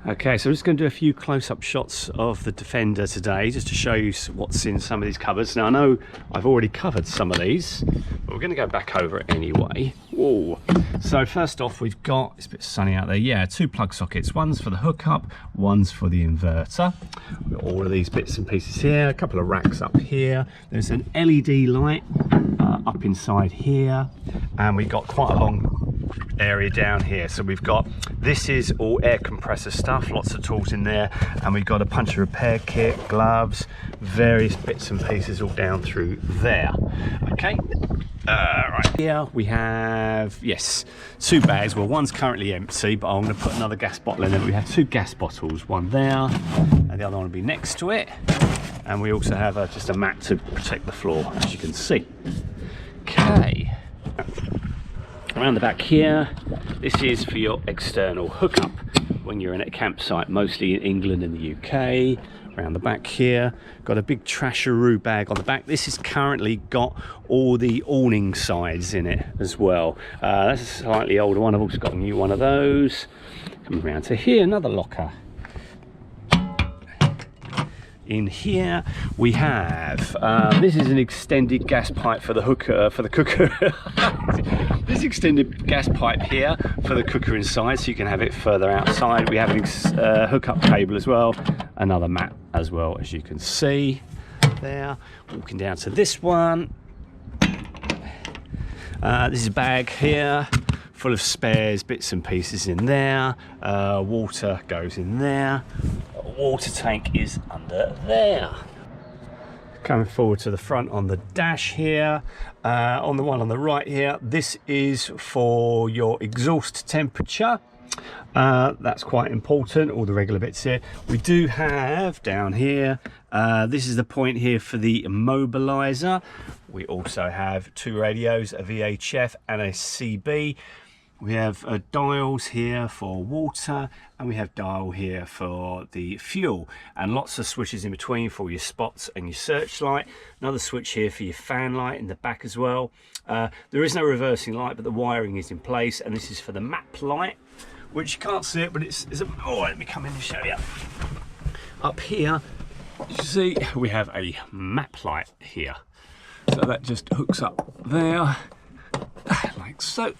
Okay, so I'm just going to do a few close-up shots of the Defender today, just to show you what's in some of these cupboards. Now, I know I've already covered some of these, but we're going to go back over it anyway. Whoa. So first off, we've got, it's a bit sunny out there, yeah, 2 plug sockets. One's for the hookup, one's for the inverter. We've got all of these bits and pieces here, a couple of racks up here. There's an LED light up inside here, and we've got quite a long area down here. So we've got, this is all air compressor stuff, lots of tools in there, and we've got a punch repair kit, gloves, various bits and pieces all down through there. Okay, right here we have, yes, 2 bags. Well, one's currently empty, but I'm going to put another gas bottle in there. We have 2 gas bottles, one there and the other one will be next to it, and we also have just a mat to protect the floor, as you can see. Okay, around the back here, this is for your external hookup when you're in a campsite, mostly in England and the UK. Around the back here, got a big trasharoo bag on the back. This has currently got all the awning sides in it as well. That's a slightly older one. I've also got a new one of those. Coming around to here, another locker. In here we have, this is an extended gas pipe for the hooker, for the cooker. This extended gas pipe here for the cooker inside, so you can have it further outside. We have an hookup cable as well, another mat as well, as you can see there. Walking down to this one, this is a bag here full of spares, bits and pieces in there. Water goes in there. Water tank is under there. Coming forward to the front on the dash here, on the one on the right here, this is for your exhaust temperature. That's quite important, all the regular bits here. We do have down here, this is the point here for the immobilizer. We also have 2 radios, a VHF and a CB. We have dials here for water, and we have dial here for the fuel, and lots of switches in between for your spots and your searchlight. Another switch here for your fan light in the back as well. There is no reversing light, but the wiring is in place, and this is for the map light, which you can't see it, but it's a, oh, let me come in and show you. Up here, you see, we have a map light here. So that just hooks up there, like so.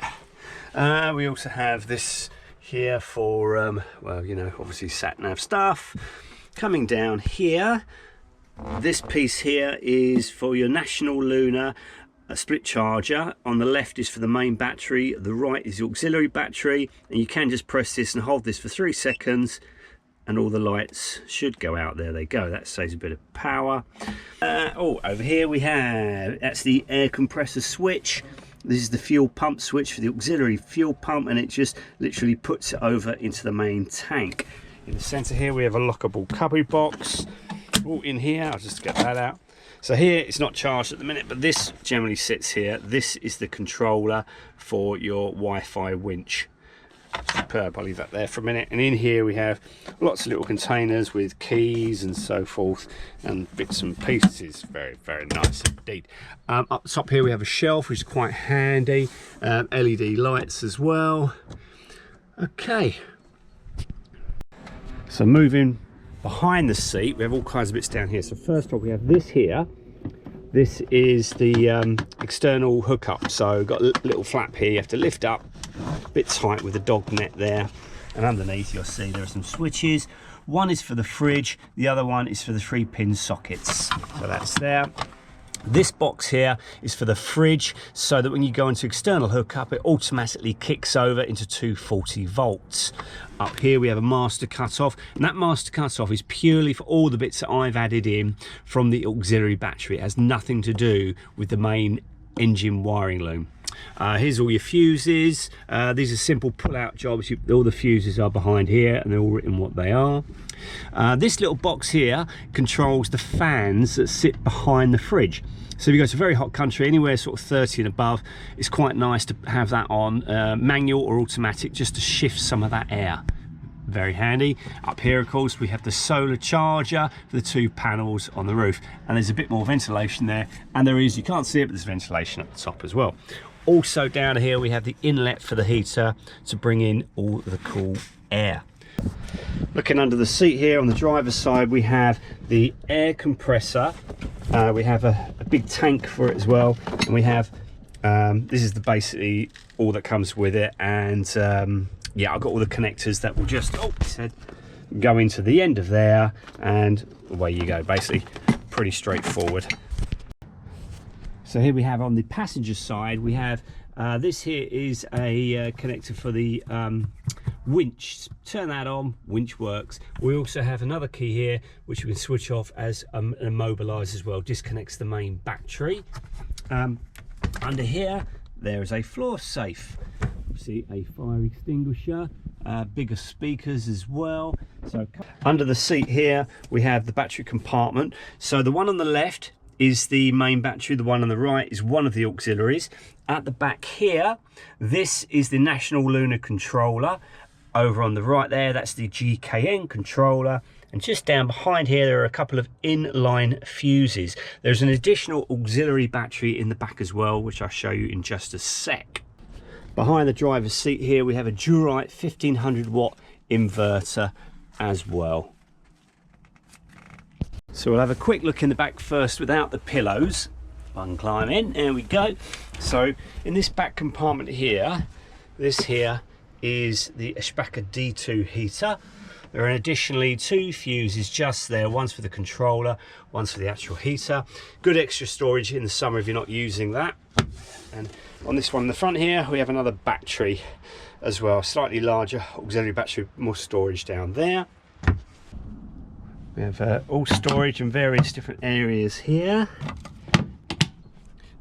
We also have this here for, well, you know, obviously sat-nav stuff. Coming down here, this piece here is for your National Lunar split charger. On the left is for the main battery, the right is the auxiliary battery, and you can just press this and hold this for 3 seconds and all the lights should go out. There they go, that saves a bit of power. Oh, over here we have, that's the air compressor switch. This is the fuel pump switch for the auxiliary fuel pump, and it just literally puts it over into the main tank. In the center here we have a lockable cubby box. Oh, in here, I'll just get that out. So here it's not charged at the minute, but this generally sits here. This is the controller for your Wi-Fi winch. Superb, I'll leave that there for a minute. And in here we have lots of little containers with keys and so forth, and bits and pieces. Very, very nice indeed. Up top here we have a shelf, which is quite handy. LED lights as well. Okay, so moving behind the seat, we have all kinds of bits down here. So first off, we have this here. This is the external hookup. So got a little flap here you have to lift up, a bit tight with the dog net there, and underneath you'll see there are some switches. One is for the fridge, the other one is for the 3-pin sockets. So that's there. This box here is for the fridge, so that when you go into external hookup, it automatically kicks over into 240 volts. Up here we have a master cutoff, and that master cutoff is purely for all the bits that I've added in from the auxiliary battery. It has nothing to do with the main engine wiring loom. Here's all your fuses. These are simple pull-out jobs. All the fuses are behind here, and they're all written what they are. This little box here controls the fans that sit behind the fridge. So if you go to a very hot country, anywhere sort of 30 and above, it's quite nice to have that on, manual or automatic, just to shift some of that air. Very handy. Up here, of course, we have the solar charger for the 2 panels on the roof, and there's a bit more ventilation there, and there is, you can't see it, but there's ventilation at the top as well. Also down here we have the inlet for the heater to bring in all the cool air. Looking under the seat here on the driver's side, we have the air compressor. We have a big tank for it as well, and we have this is basically all that comes with it. And yeah, I've got all the connectors that will just go into the end of there, and away you go. Basically, pretty straightforward. So here we have on the passenger side, we have this here is a connector for the winch. Turn that on, winch works. We also have another key here which we can switch off as immobilize as well. Disconnects the main battery. Under here there is a floor safe. See, a fire extinguisher, bigger speakers as well. So under the seat here we have the battery compartment. So the one on the left is the main battery, the one on the right is one of the auxiliaries. At the back here, this is the National Lunar controller. Over on the right there, that's the GKN controller. And just down behind here, there are a couple of inline fuses. There's an additional auxiliary battery in the back as well, which I'll show you in just a sec. Behind the driver's seat here, we have a Durite 1500 watt inverter as well. So we'll have a quick look in the back first without the pillows. I can climb in, there we go. So in this back compartment here, this here is the Ashbaka D2 heater. There are additionally 2 fuses just there, one's for the controller, one's for the actual heater. Good extra storage in the summer if you're not using that. And on this one in the front here, we have another battery as well, slightly larger auxiliary battery, more storage down there. We have all storage in various different areas here.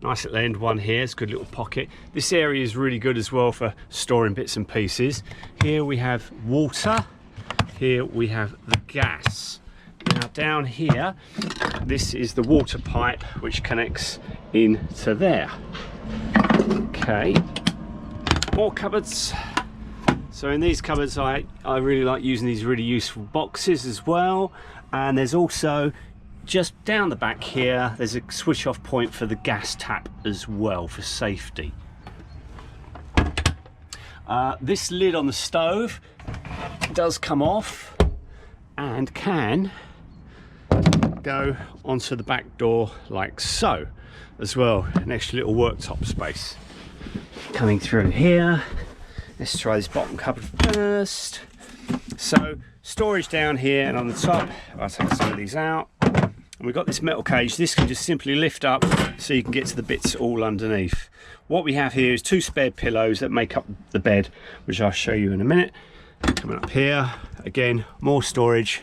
Nice little end one here, it's a good little pocket. This area is really good as well for storing bits and pieces. Here we have water, here we have the gas. Now down here, this is the water pipe which connects into there. Okay, more cupboards. So in these cupboards, I really like using these really useful boxes as well. And there's also, just down the back here, there's a switch off point for the gas tap as well for safety. This lid on the stove does come off and can go onto the back door like so as well. An extra little worktop space. Coming through here, let's try this bottom cupboard first. So storage down here, and on the top I'll take some of these out. And we've got this metal cage. This can just simply lift up so you can get to the bits all underneath. What we have here is 2 spare pillows that make up the bed, which I'll show you in a minute. Coming up here, again, more storage,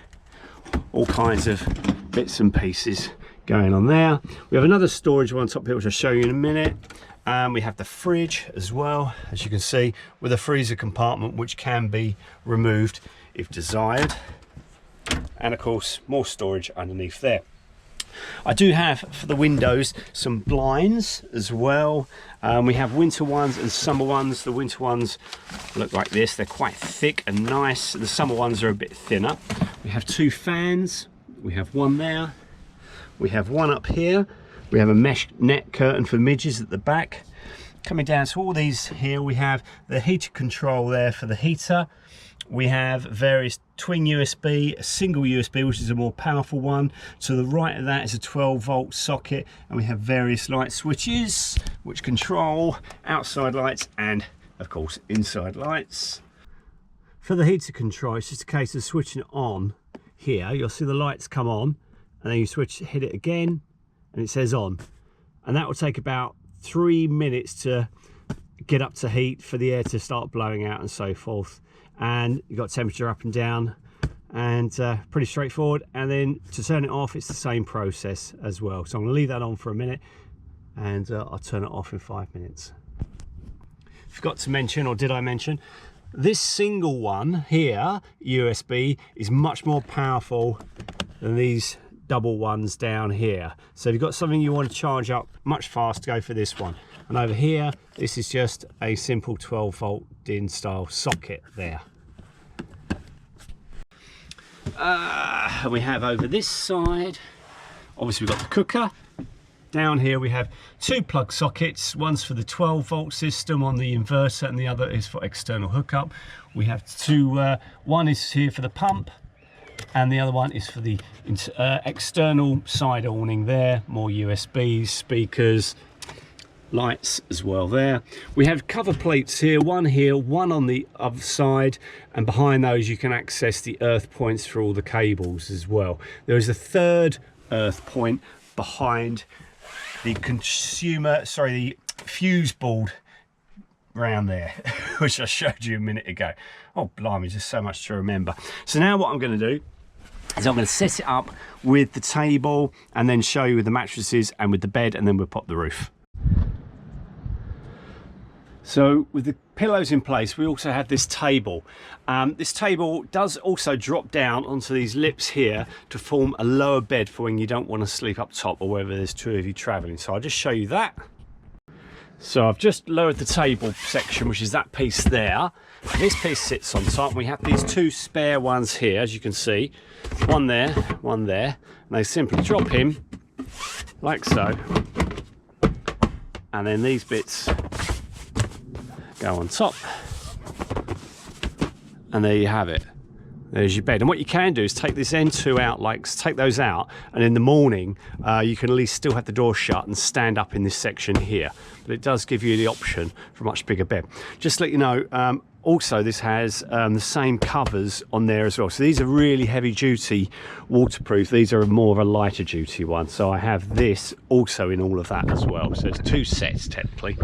all kinds of bits and pieces going on there. We have another storage one on top here, which I'll show you in a minute. We have the fridge as well, as you can see, with a freezer compartment which can be removed if desired. And of course, more storage underneath there. I do have for the windows some blinds as well. We have winter ones and summer ones. The winter ones look like this. They're quite thick and nice. The summer ones are a bit thinner. We have 2 fans. We have one there. We have one up here. We have a mesh net curtain for midges at the back. Coming down to all these here, we have the heater control there for the heater. We have various twin USB, a single USB, which is a more powerful one. To the right of that is a 12-volt socket, and we have various light switches which control outside lights and, of course, inside lights. For the heater control, it's just a case of switching it on here. You'll see the lights come on, and then you hit it again, and it says on. And that will take about 3 minutes to get up to heat for the air to start blowing out and so forth. And you've got temperature up and down, and pretty straightforward. And then to turn it off, it's the same process as well. So I'm going to leave that on for a minute, and I'll turn it off in 5 minutes. Forgot to mention, or did I mention, this single one here, USB, is much more powerful than these double ones down here. So if you've got something you want to charge up much faster, go for this one. And over here, this is just a simple 12-volt DIN style socket there. And we have over this side, obviously we've got the cooker, Down here we have two plug sockets. One's for the 12-volt system on the inverter and the other is for external hookup. We have two, one is here for the pump and the other one is for the external side awning there. More USBs, speakers, lights as well there. We have cover plates here, one on the other side, and behind those you can access the earth points for all the cables as well. There is a third earth point behind the the fuse board around there, which I showed you a minute ago. Oh blimey, just so much to remember. So now what I'm going to do is I'm going to set it up with the table and then show you with the mattresses and with the bed, and then we'll pop the roof. So with the pillows in place, we also have this table. This table does also drop down onto these lips here to form a lower bed for when you don't want to sleep up top or whether there's two of you traveling. So I'll just show you that. So I've just lowered the table section, which is that piece there. This piece sits on top. We have these two spare ones here, as you can see. One there, one there. And they simply drop in like so. And then these bits go on top, and there you have it. There's your bed. And what you can do is take this end two out, like take those out, and in the morning you can at least still have the door shut and stand up in this section here. But it does give you the option for a much bigger bed. Just to let you know, also this has the same covers on there as well. So these are really heavy duty waterproof. These are more of a lighter duty one. So I have this also in all of that as well. So it's two sets technically.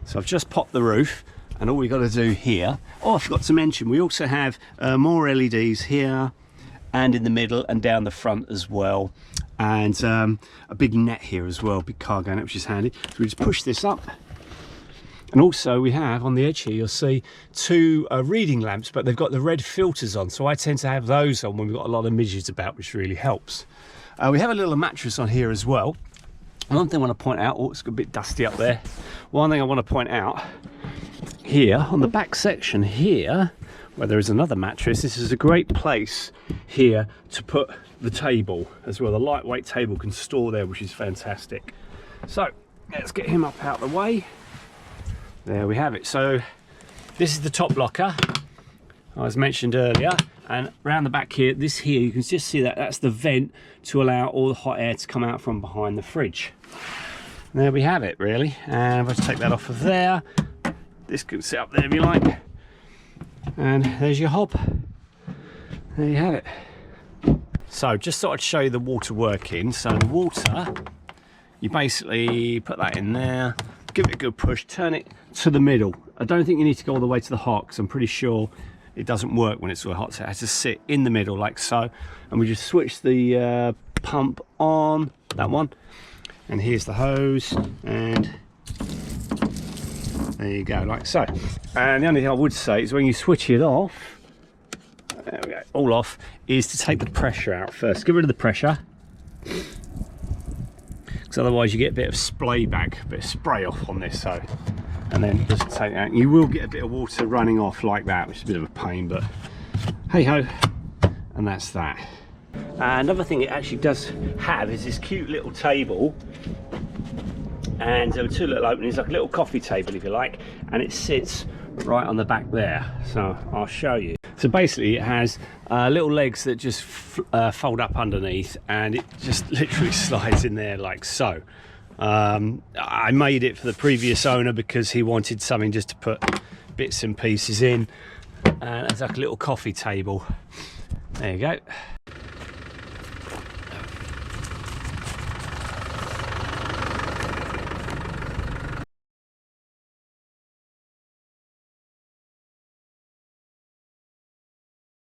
So I've just popped the roof, and all we've got to do here, oh I forgot to mention, we also have more LEDs here and in the middle and down the front as well, and a big net here as well, big cargo net, which is handy. So we just push this up, and also we have on the edge here, you'll see two reading lamps, but they've got the red filters on, so I tend to have those on when we've got a lot of midges about, which really helps. We have a little mattress on here as well. One thing I want to point out, oh it's a bit dusty up there. One thing I want to point out here on the back section here, where there is another mattress, this is a great place here to put the table as well. The lightweight table can store there, which is fantastic. So let's get him up out of the way. There we have it. So this is the top locker, as mentioned earlier, and around the back here, this here, you can just see that that's the vent to allow all the hot air to come out from behind the fridge. And there we have it really, and if I just take that off of there, this can sit up there if you like, and there's your hob. There you have it. So just thought I'd show you the water working. So the water, you basically put that in there, give it a good push, turn it to the middle. I don't think you need to go all the way to the hot, because I'm pretty sure it doesn't work when it's all hot, so it has to sit in the middle like so. And we just switch the pump on, that one, and here's the hose, and there you go, like so. And the only thing I would say is when you switch it off, there we go, all off, is to take the pressure out first. Get rid of the pressure, because otherwise you get a bit of spray back, a bit of spray off on this. So, and then just take it out. You will get a bit of water running off like that, which is a bit of a pain, but hey ho, and that's that. Another thing it actually does have is this cute little table, and there are two little openings, like a little coffee table if you like, and it sits right on the back there. So I'll show you. So basically it has little legs that just fold up underneath, and it just literally slides in there like so. I made it for the previous owner because he wanted something just to put bits and pieces in, and it's like a little coffee table. There you go.